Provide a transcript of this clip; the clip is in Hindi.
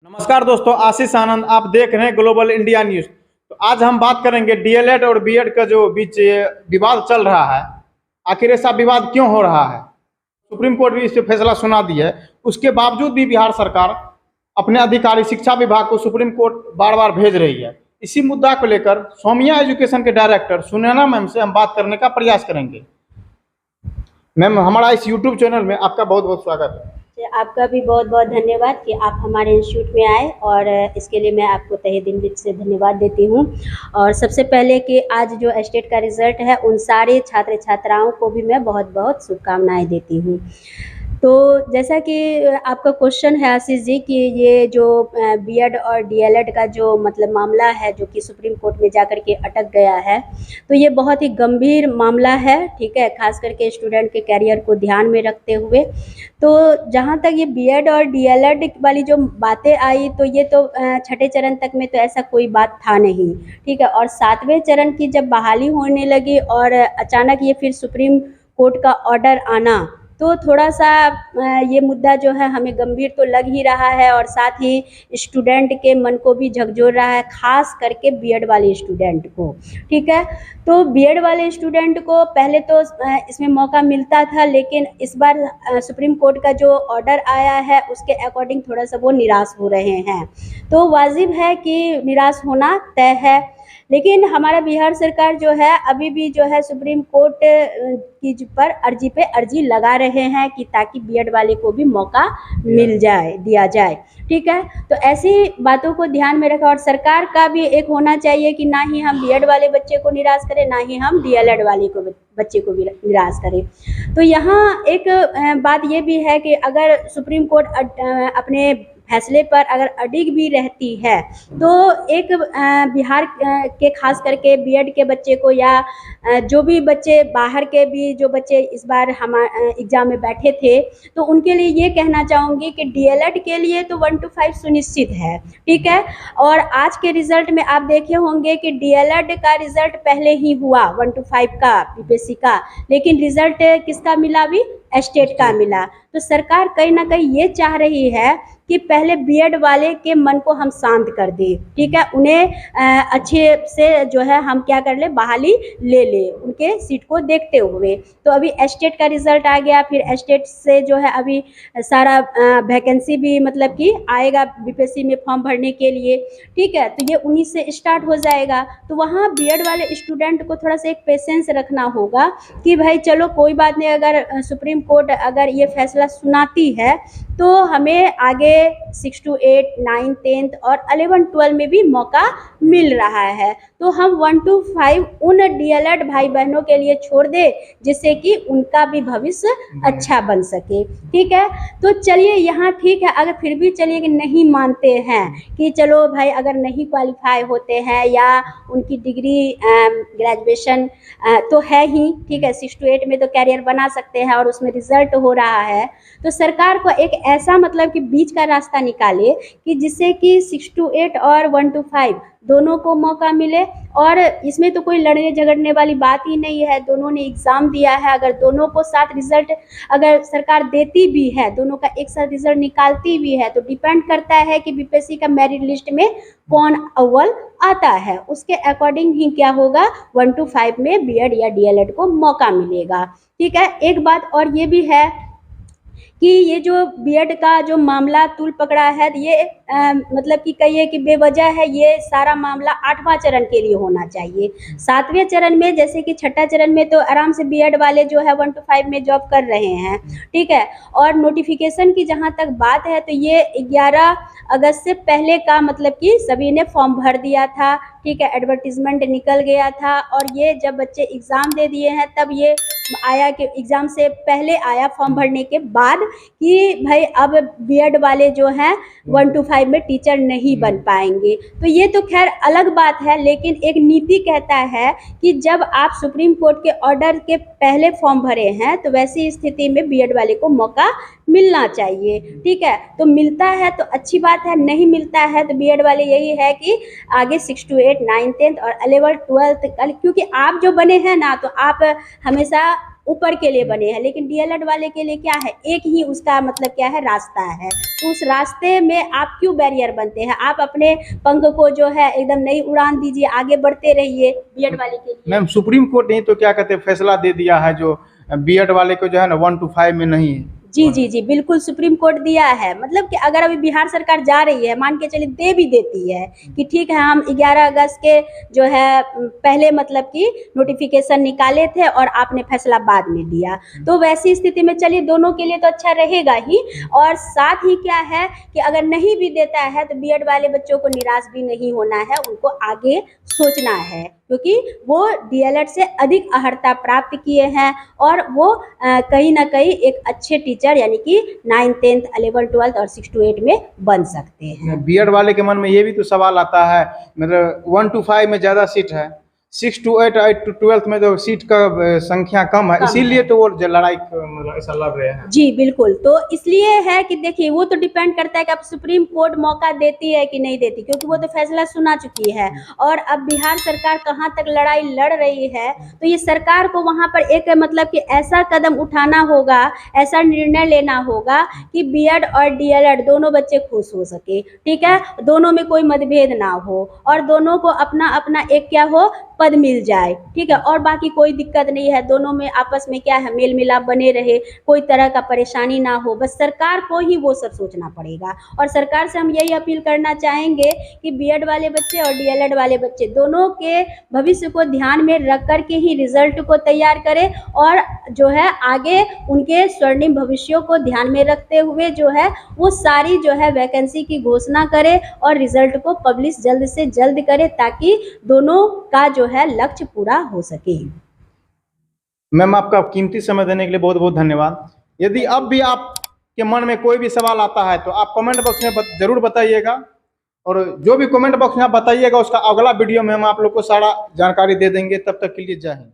नमस्कार दोस्तों, आशीष आनंद आप देख रहे हैं ग्लोबल इंडिया न्यूज। तो आज हम बात करेंगे डीएलएड और बीएड का जो बीच विवाद चल रहा है। आखिर ऐसा विवाद क्यों हो रहा है? सुप्रीम कोर्ट भी इस पे फैसला सुना दी है। उसके बावजूद भी बिहार सरकार अपने अधिकारी शिक्षा विभाग को सुप्रीम कोर्ट बार बार भेज रही है। इसी मुद्दा को लेकर सौम्या एजुकेशन के डायरेक्टर सुनैना मैम से हम बात करने का प्रयास करेंगे। मैम, हमारा इस यूट्यूब चैनल में आपका बहुत बहुत स्वागत है। आपका भी बहुत बहुत धन्यवाद कि आप हमारे इंस्टीट्यूट में आए, और इसके लिए मैं आपको तहे दिल से धन्यवाद देती हूँ। और सबसे पहले कि आज जो स्टेट का रिज़ल्ट है, उन सारे छात्र छात्राओं को भी मैं बहुत बहुत शुभकामनाएं देती हूँ। तो जैसा कि आपका क्वेश्चन है आशीष जी, कि ये जो बीएड और डीएलएड का जो मतलब मामला है, जो कि सुप्रीम कोर्ट में जाकर के अटक गया है, तो ये बहुत ही गंभीर मामला है, ठीक है, खास करके स्टूडेंट के कैरियर को ध्यान में रखते हुए। तो जहाँ तक ये बीएड और डीएलएड वाली जो बातें आई, तो ये तो छठे चरण तक में तो ऐसा कोई बात था नहीं, ठीक है। और सातवें चरण की जब बहाली होने लगी और अचानक ये फिर सुप्रीम कोर्ट का ऑर्डर आना, तो थोड़ा सा ये मुद्दा जो है हमें गंभीर तो लग ही रहा है, और साथ ही स्टूडेंट के मन को भी झकझोर रहा है, खास करके बीएड वाले स्टूडेंट को, ठीक है। तो बीएड वाले स्टूडेंट को पहले तो इसमें मौका मिलता था, लेकिन इस बार सुप्रीम कोर्ट का जो ऑर्डर आया है, उसके अकॉर्डिंग थोड़ा सा वो निराश हो रहे हैं। तो वाजिब है कि निराश होना तय है, लेकिन हमारा बिहार सरकार जो है अभी भी जो है सुप्रीम कोर्ट की पर अर्जी लगा रहे हैं कि ताकि बीएड वाले को भी मौका मिल जाए, दिया जाए, ठीक है। तो ऐसी बातों को ध्यान में रखा, और सरकार का भी एक होना चाहिए कि ना ही हम बीएड वाले बच्चे को निराश करें, ना ही हम डीएलएड वाले को बच्चे को भी निराश करें। तो यहाँ एक बात ये भी है कि अगर सुप्रीम कोर्ट अपने फैसले पर अगर अडिग भी रहती है, तो एक बिहार के खास करके बीएड के बच्चे को, या जो भी बच्चे बाहर के भी जो बच्चे इस बार हम एग्ज़ाम में बैठे थे, तो उनके लिए ये कहना चाहूँगी कि डीएलएड के लिए तो 1 to 5 सुनिश्चित है, ठीक है। और आज के रिज़ल्ट में आप देखे होंगे कि डीएलएड का रिज़ल्ट पहले ही हुआ 1 to 5 का बीपीएससी का, लेकिन रिज़ल्ट किसका मिला? अभी स्टेट का मिला। तो सरकार कहीं ना कहीं ये चाह रही है कि पहले बीएड वाले के मन को हम शांत कर दें, ठीक है, उन्हें अच्छे से जो है हम क्या कर ले, बहाली ले ले उनके सीट को देखते हुए। तो अभी स्टेट का रिज़ल्ट आ गया, फिर स्टेट से जो है अभी सारा वैकेंसी भी मतलब कि आएगा बीपीएससी में फॉर्म भरने के लिए, ठीक है। तो ये 19 से स्टार्ट हो जाएगा। तो वहाँ बीएड वाले स्टूडेंट को थोड़ा सा एक पेशेंस रखना होगा कि भाई चलो कोई बात नहीं, अगर सुप्रीम कोर्ट अगर ये फैसला सुनाती है, तो हमें आगे 6 to 8, 9, 10 और 11, 12 में भी मौका मिल रहा है। तो हम 1 to 5 उन डीएलएड भाई बहनों के लिए छोड़ दे, जिससे कि उनका भी भविष्य अच्छा बन सके, ठीक है। तो चलिए यहाँ ठीक है, अगर फिर भी चलिए कि नहीं मानते हैं कि चलो भाई अगर नहीं क्वालिफाई होते हैं, या उनकी डिग्री ग्रेजुएशन तो है ही, ठीक है, 6 to 8 में तो कैरियर बना सकते हैं, और उसमें रिजल्ट हो रहा है, तो सरकार को एक ऐसा मतलब कि बीच का रास्ता निकाले कि जिससे कि 6 to 8 और 1 to 5 दोनों को मौका मिले। और इसमें तो कोई लड़ने झगड़ने वाली बात ही नहीं है, दोनों ने एग्ज़ाम दिया है, अगर दोनों को साथ रिजल्ट अगर सरकार देती भी है, दोनों का एक साथ रिजल्ट निकालती भी है, तो डिपेंड करता है कि बीपीएससी का मेरिट लिस्ट में कौन अव्वल आता है, उसके अकॉर्डिंग ही क्या होगा, 1 to 5 में बीएड या डीएलएड को मौका मिलेगा, ठीक है। एक बात और ये भी है कि ये जो बीएड का जो मामला तूल पकड़ा है, ये मतलब कि कहिए कि बेवजह है, ये सारा मामला 8वां चरण के लिए होना चाहिए। 7वें चरण में, जैसे कि छठा चरण में तो आराम से बीएड वाले जो है 1 to 5 में जॉब कर रहे हैं, ठीक है। और नोटिफिकेशन की जहाँ तक बात है, तो ये 11 अगस्त से पहले का मतलब कि सभी ने फॉर्म भर दिया था, ठीक है, एडवर्टीजमेंट निकल गया था, और ये जब बच्चे एग्ज़ाम दे दिए हैं तब ये आया कि एग्ज़ाम से पहले आया फॉर्म भरने के बाद कि भाई अब बीएड वाले जो हैं 1 to 5 में टीचर नहीं बन पाएंगे। तो ये तो खैर अलग बात है, लेकिन एक नीति कहता है कि जब आप सुप्रीम कोर्ट के ऑर्डर के पहले फॉर्म भरे हैं, तो वैसी स्थिति में बीएड वाले को मौका मिलना चाहिए, ठीक है। तो मिलता है तो अच्छी बात है, नहीं मिलता है तो बीएड वाले यही है कि आगे 6 to 8, 9, 10 और 11, 12 क्योंकि आप जो बने हैं ना, तो आप हमेशा ऊपर के लिए बने हैं, लेकिन डीएलएड वाले के लिए क्या है, एक ही उसका मतलब क्या है, रास्ता है। तो उस रास्ते में आप क्यों बैरियर बनते हैं? आप अपने पंख को जो है एकदम नई उड़ान दीजिए, आगे बढ़ते रहिए बीएड वाले के लिए। मैम सुप्रीम कोर्ट ने तो क्या कहते हैं फैसला दे दिया है जो बीएड वाले को जो है ना 1 to 5 में नहीं है। जी जी जी, बिल्कुल सुप्रीम कोर्ट दिया है। मतलब कि अगर अभी बिहार सरकार जा रही है, मान के चलिए दे भी देती है कि ठीक है हम 11 अगस्त के जो है पहले मतलब कि नोटिफिकेशन निकाले थे और आपने फैसला बाद में दिया, तो वैसी स्थिति में चलिए दोनों के लिए तो अच्छा रहेगा ही। और साथ ही क्या है कि अगर नहीं भी देता है तो बीएड वाले बच्चों को निराश भी नहीं होना है, उनको आगे सोचना है, क्योंकि वो डीएलएड से अधिक अर्हता प्राप्त किए हैं और वो कहीं ना कहीं एक अच्छे टीचर यानी कि 9th 10th 11th 12th और 6 to 8 में बन सकते हैं। बीएड वाले के मन में ये भी तो सवाल आता है, मतलब 1 to 5 में ज़्यादा सीट है, 6 to 8 8 to 12 में जो सीट का संख्या कम है, इसीलिए तो वो लड़ाई मतलब ऐसा लड़ रहे हैं। जी बिल्कुल, तो इसलिए है कि देखिए वो तो डिपेंड करता है कि अब सुप्रीम कोर्ट मौका देती है कि नहीं देती, क्योंकि वो तो फैसला सुना चुकी है। और अब बिहार सरकार कहाँ तक लड़ाई लड़ रही है, तो ये सरकार को वहाँ पर एक मतलब कि ऐसा कदम उठाना होगा, ऐसा निर्णय लेना होगा कि बीएड और डीएलएड दोनों बच्चे खुश हो सके, ठीक है, दोनों में कोई मतभेद ना हो और दोनों को अपना अपना एक क्या हो, पद मिल जाए, ठीक है। और बाकी कोई दिक्कत नहीं है, दोनों में आपस में क्या है, मेल मिलाप बने रहे, कोई तरह का परेशानी ना हो, बस सरकार को ही वो सब सोचना पड़ेगा। और सरकार से हम यही अपील करना चाहेंगे कि बीएड वाले बच्चे और डीएलएड वाले बच्चे दोनों के भविष्य को ध्यान में रख कर के ही रिजल्ट को तैयार करें और जो है आगे उनके स्वर्णिम भविष्यों को ध्यान में रखते हुए जो है वो सारी जो है वैकेंसी की घोषणा करें और रिजल्ट को पब्लिश जल्द से जल्द करें, ताकि दोनों का जो है लक्ष्य पूरा हो सके। मैम आपका कीमती समय देने के लिए बहुत बहुत धन्यवाद। यदि अब भी आपके मन में कोई भी सवाल आता है तो आप कमेंट बॉक्स में जरूर बताइएगा, और जो भी कमेंट बॉक्स में आप बताइएगा उसका अगला वीडियो में हम आप लोग को सारा जानकारी दे देंगे। तब तक के लिए जय हिंद।